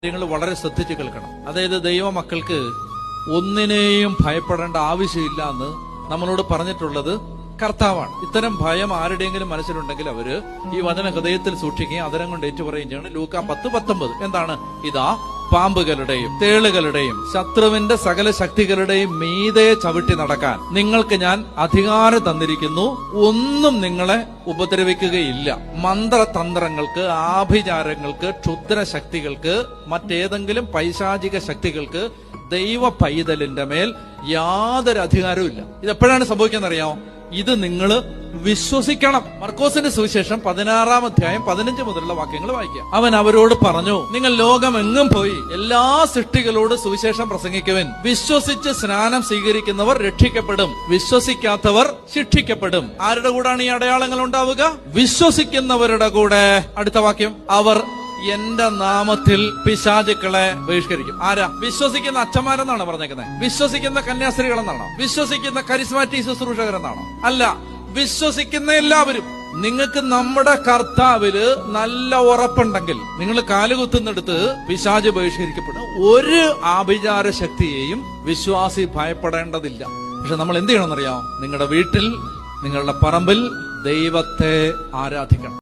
നിങ്ങൾ വളരെ ശ്രദ്ധിച്ച് കേൾക്കണം. അതായത് ദൈവമക്കൾക്ക് ഒന്നിനെയും ഭയപ്പെടേണ്ട ആവശ്യമില്ല എന്ന് നമ്മളോട് പറഞ്ഞിട്ടുള്ളത് കർത്താവാണ്. ഇത്തരം ഭയം ആരുടെയെങ്കിലും മനസ്സിലുണ്ടെങ്കിൽ അവര് ഈ വചന ഹൃദയത്തിൽ സൂക്ഷിക്കുകയും അതരം കൊണ്ട് ഏറ്റുപറയുകയും ചെയ്യണം. ലൂക്കാ 10:19 എന്താണ്? ഇതാ പാമ്പുകളുടെയും തേളുകളുടെയും ശത്രുവിന്റെ സകല ശക്തികളുടെയും മീതെ ചവിട്ടി നടക്കാൻ നിങ്ങൾക്ക് ഞാൻ അധികാരം തന്നിരിക്കുന്നു, ഒന്നും നിങ്ങളെ ഉപദ്രവിക്കുകയില്ല. മന്ത്രതന്ത്രങ്ങൾക്ക്, ആഭിചാരങ്ങൾക്ക്, ക്ഷുദ്ര ശക്തികൾക്ക്, മറ്റേതെങ്കിലും പൈശാചിക ശക്തികൾക്ക് ദൈവ പൈതലിന്റെ മേൽ യാതൊരു അധികാരവും ഇല്ല. ഇതെപ്പോഴാണ് സംഭവിക്കുന്നറിയാമോ? ഇത് നിങ്ങൾ വിശ്വസിക്കണം. മർക്കോസിന്റെ സുവിശേഷം 16-ാം അധ്യായം 15 മുതലുള്ള വാക്യങ്ങൾ വായിക്കാം. അവൻ അവരോട് പറഞ്ഞു, നിങ്ങൾ ലോകമെങ്ങും പോയി എല്ലാ സൃഷ്ടികളോട് സുവിശേഷം പ്രസംഗിക്കുവിൻ. വിശ്വസിച്ച് സ്നാനം സ്വീകരിക്കുന്നവർ രക്ഷിക്കപ്പെടും, വിശ്വസിക്കാത്തവർ ശിക്ഷിക്കപ്പെടും. ആരുടെ കൂടാണ് ഈ അടയാളങ്ങൾ ഉണ്ടാവുക? വിശ്വസിക്കുന്നവരുടെ കൂടെ. അടുത്ത വാക്യം, അവർ എന്റെ നാമത്തിൽ പിശാചുക്കളെ ബഹിഷ്കരിക്കും. ആരാ? വിശ്വസിക്കുന്ന അച്ഛന്മാരെന്നാണ് പറഞ്ഞേക്കുന്നത്? വിശ്വസിക്കുന്ന കന്യാസ്ത്രീകളെന്നാണോ? വിശ്വസിക്കുന്ന കരിസ്മാറ്റിക് ശുശ്രൂഷകരെന്നാണോ? അല്ല, വിശ്വസിക്കുന്ന എല്ലാവരും. നിങ്ങൾക്ക് നമ്മുടെ കർത്താവില് നല്ല ഉറപ്പുണ്ടെങ്കിൽ നിങ്ങൾ കാലുകുത്തുന്നെടുത്ത് പിശാച് ബഹിഷ്കരിക്കപ്പെടും. ഒരു ആഭിചാര ശക്തിയെയും വിശ്വാസി ഭയപ്പെടേണ്ടതില്ല. പക്ഷെ നമ്മൾ എന്ത് ചെയ്യണമെന്നറിയാമോ? നിങ്ങളുടെ വീട്ടിൽ, നിങ്ങളുടെ പറമ്പിൽ ദൈവത്തെ ആരാധിക്കണം.